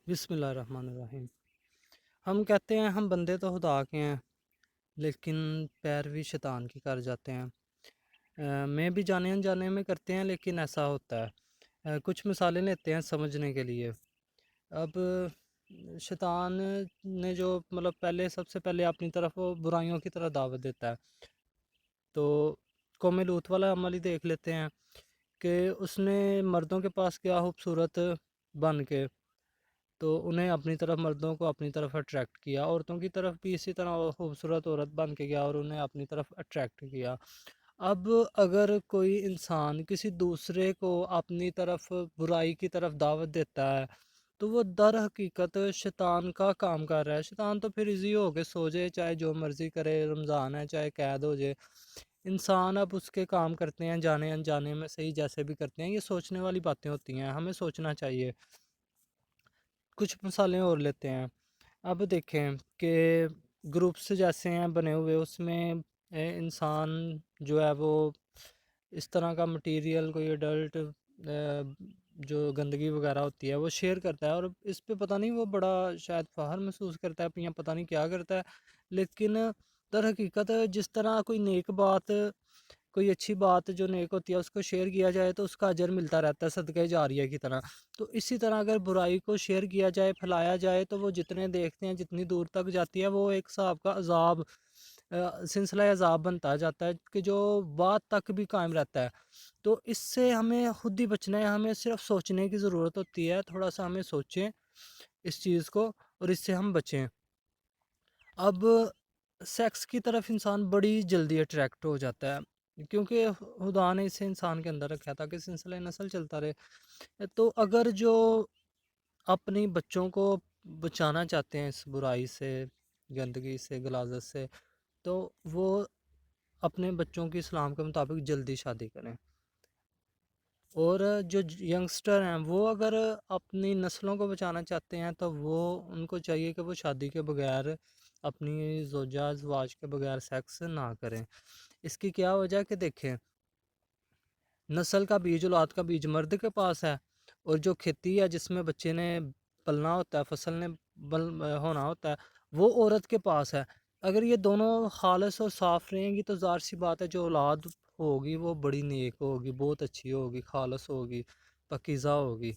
बिस्मिल्लाहिर्रहमानिर्रहीम। हम कहते हैं हम बंदे तो खुदा के हैं, लेकिन पैरवी शैतान की कर जाते हैं। मैं भी जाने अनजाने में करते हैं, लेकिन ऐसा होता है। कुछ मिसालें लेते हैं समझने के लिए। अब शैतान ने जो पहले सबसे पहले अपनी तरफ वो बुराइयों की तरफ दावत देता है। तो कौम लूत वाला अमल ही देख लेते हैं कि उसने मर्दों के पास गया खूबसूरत बन के, तो उन्हें अपनी तरफ मर्दों को अपनी तरफ अट्रैक्ट किया, औरतों की तरफ भी इसी तरह वो खूबसूरत औरत बन के गया और उन्हें अपनी तरफ अट्रैक्ट किया। अब अगर कोई इंसान किसी दूसरे को अपनी तरफ बुराई की तरफ दावत देता है, तो वो दर हकीकत शैतान का काम कर रहा है। शैतान तो फिर इजी हो के सो जाए, चाहे जो मर्ज़ी करे, रमज़ान है चाहे कैद हो जाए, इंसान अब उसके काम करते हैं जाने अनजाने में, सही जैसे भी करते हैं। ये सोचने वाली बातें होती हैं, हमें सोचना चाहिए। कुछ मिसालें और लेते हैं। अब देखें कि ग्रुप्स जैसे हैं बने हुए, उसमें इंसान जो है वो इस तरह का मटेरियल, कोई एडल्ट जो गंदगी वगैरह होती है वो शेयर करता है, और इस पे पता नहीं वो बड़ा शायद फ़ख्र महसूस करता है या पता नहीं क्या करता है। लेकिन दर हकीकत जिस तरह कोई नेक बात, कोई अच्छी बात जो नेक होती है उसको शेयर किया जाए तो उसका अजर मिलता रहता है सदक़े जारिया की तरह। तो इसी तरह अगर बुराई को शेयर किया जाए, फैलाया जाए, तो वो जितने देखते हैं जितनी दूर तक जाती है, वो एक हिसाब का अजाब, सिलसिला अजाब बनता जाता है कि जो बाद तक भी कायम रहता है। तो इससे हमें खुद ही बचना है, हमें सिर्फ सोचने की ज़रूरत होती है, थोड़ा सा हमें सोचें इस चीज़ को और इससे हम बचें। अब सेक्स की तरफ इंसान बड़ी जल्दी अट्रैक्ट हो जाता है, क्योंकि खुदा ने इसे इंसान के अंदर रखा था कि सिलसिला नस्ल चलता रहे। तो अगर जो अपनी बच्चों को बचाना चाहते हैं इस बुराई से, गंदगी से, गलाजत से, तो वो अपने बच्चों की इस्लाम के मुताबिक जल्दी शादी करें। और जो यंगस्टर हैं वो अगर अपनी नस्लों को बचाना चाहते हैं, तो वो उनको चाहिए कि वो शादी के बगैर, अपनी ज़ौजा ज़वाज के बगैर सेक्स ना करें। इसकी क्या वजह है कि देखें, नस्ल का बीज, औलाद का बीज मर्द के पास है, और जो खेती है जिसमें बच्चे ने पलना होता है, फसल ने बल होना होता है, वो औरत के पास है। अगर ये दोनों खालिस और साफ़ रहेंगी तो ज़ाहिर सी बात है जो औलाद होगी वो बड़ी नेक होगी, बहुत अच्छी होगी, खालिस होगी, पकीज़ा होगी।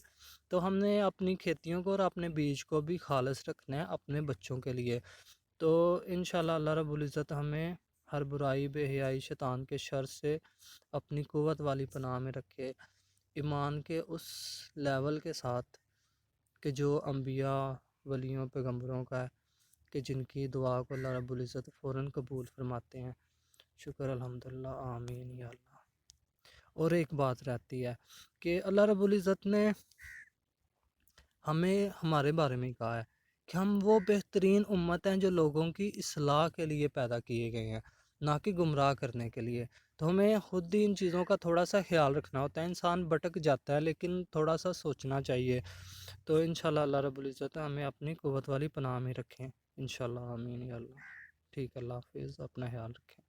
तो हमने अपनी खेतियों को और अपने बीज को भी खालिस रखना है अपने बच्चों के लिए। तो इंशाल्लाह अल्लाह रब्बुल इज़्ज़त हमें हर बुराई, बेहयाई, शैतान के शर से अपनी क़ुव्वत वाली पनाह में रखे, ईमान के उस लेवल के साथ कि जो अम्बिया, वलियों, पैगम्बरों का है, कि जिनकी दुआ को अल्लाह रब्बुल इज़्ज़त फ़ौरन कबूल फरमाते हैं। शुक्र अल्हम्दुलिल्लाह, आमीन या अल्लाह। और एक बात रहती है कि अल्लाह रब्बुल इज़्ज़त ने हमें हमारे बारे में कहा है कि हम वो बेहतरीन उम्मत हैं जो लोगों की इस्लाह के लिए पैदा किए गए हैं, ना कि गुमराह करने के लिए। तो हमें खुद ही इन चीज़ों का थोड़ा सा ख्याल रखना होता है। इंसान भटक जाता है, लेकिन थोड़ा सा सोचना चाहिए। तो इंशाल्लाह अल्लाह रब्बुल इज़्ज़त हमें अपनी क़ुव्वत वाली पनाह में रखें। इंशाल्लाह, आमीन या अल्लाह। ठीक है, अल्लाह हाफ़िज़, अपना ख्याल रखें।